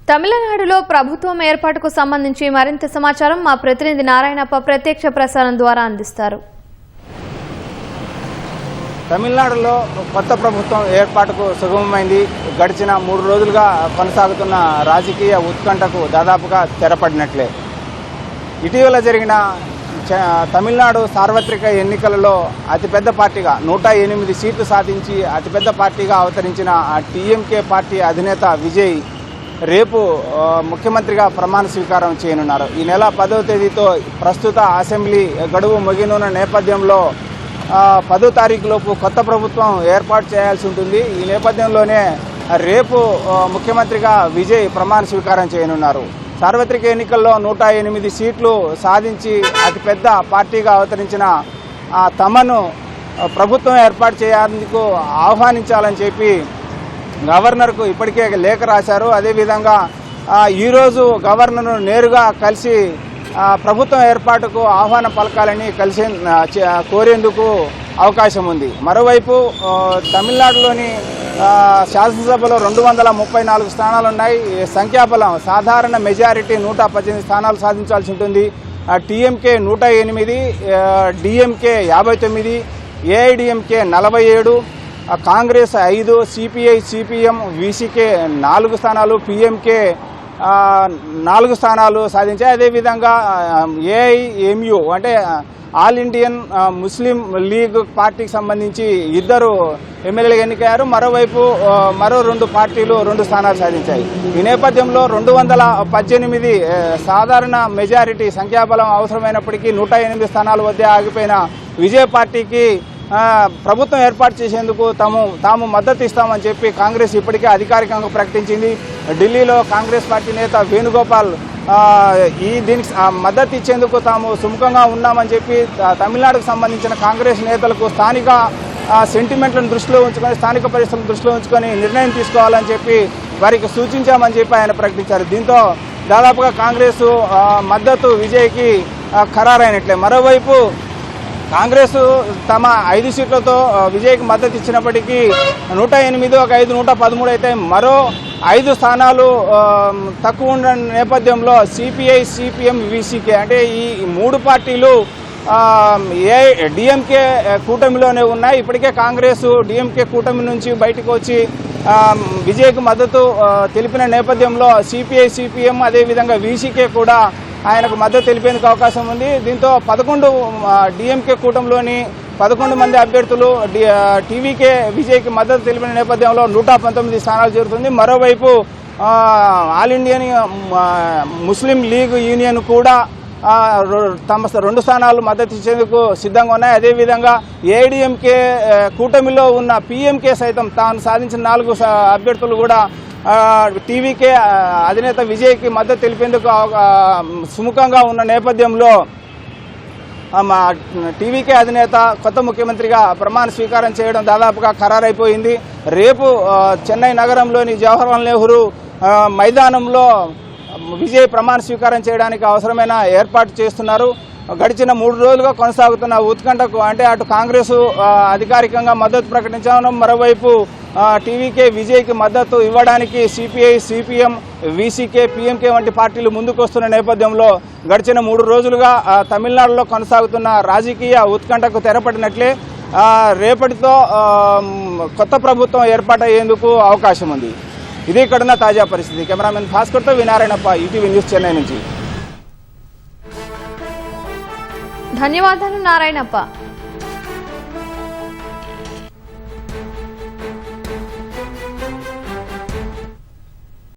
తమిళనాడులో ప్రభుత్వం ఏర్పాటుకు సంబంధించి మరింత సమాచారం మా ప్రతినిధి నారాయణప్ప ప్రత్యక్ష ప్రసారం ద్వారా అందిస్తారు. తమిళనాడులో కొత్త ప్రభుత్వం ఏర్పాటుకు సుగమమైంది. గడిచిన 3 రోజులుగా కొనసాగుతున్న రాజకీయ ఉత్కంఠకు దాదాపుగా తెరపడినట్లే. ఇటీవల జరిగిన తమిళనాడు సార్వత్రిక ఎన్నికలలో అతిపెద్ద పార్టీగా 108 సీట్లు సాధించి అతిపెద్ద పార్టీగా అవతరించిన టీఎంకే పార్టీ అధినేత విజయ్ రేపు ముఖ్యమంత్రిగా ప్రమాణ స్వీకారం చేయనున్నారు. ఈ నెల 10వ తేదీతో ప్రస్తుత అసెంబ్లీ గడువు ముగినున్న నేపథ్యంలో 10వ తారీఖులోపు కొత్త ప్రభుత్వం ఏర్పాటు చేయాల్సి ఉంటుంది. ఈ నేపథ్యంలోనే రేపు ముఖ్యమంత్రిగా విజయ్ ప్రమాణ స్వీకారం చేయనున్నారు. సార్వత్రిక ఎన్నికల్లో 108 సీట్లు సాధించి అతిపెద్ద పార్టీగా అవతరించిన తమను ప్రభుత్వం ఏర్పాటు చేసేందుకు ఆహ్వానించాలని చెప్పి గవర్నర్కు ఇప్పటికే లేఖ రాశారు. అదేవిధంగా ఈరోజు గవర్నర్ను నేరుగా కలిసి ప్రభుత్వం ఏర్పాటుకు ఆహ్వానం పలకాలని కోరేందుకు అవకాశం ఉంది. మరోవైపు తమిళనాడులోని శాసనసభలో 234 స్థానాలున్నాయి. సంఖ్యాబలం సాధారణ మెజారిటీ 118 స్థానాలు సాధించాల్సి ఉంటుంది. TMK 108, DMK 59, AIADMK 47, Congress 5, CPI CPM VCK 4 స్థానాలు, పిఎంకే 4 స్థానాలు సాధించాయి. అదేవిధంగా ఏఐఎంయు అంటే ఆల్ ఇండియన్ ముస్లిం లీగ్ పార్టీకి సంబంధించి 2 ఎమ్మెల్యేలు ఎన్నికయ్యారు. మరోవైపు మరో 2 పార్టీలు 2 స్థానాలు సాధించాయి. ఈ నేపథ్యంలో 218 సాధారణ మెజారిటీ సంఖ్యాబలం అవసరమైనప్పటికీ 108 స్థానాల వద్ద ఆగిపోయిన విజయ్ పార్టీకి ప్రభుత్వం ఏర్పాటు చేసేందుకు తాము మద్దతు ఇస్తామని చెప్పి కాంగ్రెస్ ఇప్పటికే అధికారికంగా ప్రకటించింది. ఢిల్లీలో కాంగ్రెస్ పార్టీ నేత వేణుగోపాల్ దీనికి మద్దతు ఇచ్చేందుకు తాము సుముఖంగా ఉన్నామని చెప్పి తమిళనాడుకు సంబంధించిన కాంగ్రెస్ నేతలకు స్థానిక సెంటిమెంట్లను దృష్టిలో ఉంచుకొని, స్థానిక పరిస్థితులను దృష్టిలో ఉంచుకొని నిర్ణయం తీసుకోవాలని చెప్పి వారికి సూచించామని చెప్పి ఆయన ప్రకటించారు. దీంతో దాదాపుగా కాంగ్రెస్ మద్దతు విజయ్కి ఖరారైనట్లే. మరోవైపు కాంగ్రెస్ తమ 5 సీట్లతో విజయ్కి మద్దతు ఇచ్చినప్పటికీ 108, ఒక 5 113 అయితే మరో 5 స్థానాలు తక్కువ ఉన్న నేపథ్యంలో సిపిఐ సిపిఎం వీసీకే అంటే ఈ 3 పార్టీలు డిఎంకే కూటమిలోనే ఉన్నాయి. ఇప్పటికే కాంగ్రెస్ డిఎంకే కూటమి నుంచి బయటకు వచ్చి విజయ్కి మద్దతు తెలిపిన నేపథ్యంలో సిపిఐ సిపిఎం అదేవిధంగా వీసీకే కూడా ఆయనకు మద్దతు తెలిపేందుకు అవకాశం ఉంది. దీంతో 11 డిఎంకే కూటమిలోని 11 మంది అభ్యర్థులు టీవీకే విజయ్కి మద్దతు తెలిపిన నేపథ్యంలో 119 స్థానాలు చేరుతుంది. మరోవైపు ఆల్ ఇండియన్ ముస్లిం లీగ్ యూనియన్ కూడా తమ 2 స్థానాలు మద్దతు ఇచ్చేందుకు సిద్ధంగా ఉన్నాయి. అదేవిధంగా ఏఐడిఎంకే కూటమిలో ఉన్న పిఎంకే సైతం తాను సాధించిన 4 అభ్యర్థులు కూడా టీవీకే అధినేత విజయ్కి మద్దతు తెలిపేందుకు సుముఖంగా ఉన్న నేపథ్యంలో టీవీకే అధినేత కొత్త ముఖ్యమంత్రిగా ప్రమాణ స్వీకారం చేయడం దాదాపుగా ఖరారైపోయింది. రేపు చెన్నై నగరంలోని జవహర్లాల్ నెహ్రూ మైదానంలో విజయ్ ప్రమాణ స్వీకారం చేయడానికి అవసరమైన ఏర్పాటు చేస్తున్నారు. గడిచిన 3 రోజులుగా కొనసాగుతున్న ఉత్కంఠకు అంటే అటు కాంగ్రెస్ అధికారికంగా మద్దతు ప్రకటించడం, మరోవైపు టీవీకే విజయ్కి మద్దతు ఇవ్వడానికి సిపిఐ సిపిఎం వీసీకే పిఎంకే వంటి పార్టీలు ముందుకు వస్తున్న నేపథ్యంలో గడిచిన 3 రోజులుగా తమిళనాడులో కొనసాగుతున్న రాజకీయ ఉత్కంఠకు తెరపడినట్లే. రేపటితో కొత్త ప్రభుత్వం ఏర్పాటయ్యేందుకు అవకాశం ఉంది. ఇది ఇక్కడున్న తాజా పరిస్థితి. కెమెరామెన్ భాస్కర్తో వినారాయణప్ప, ఈటీవీ న్యూస్ చెన్నై నుంచి. ధన్యవాదాలు నారాయణప్ప.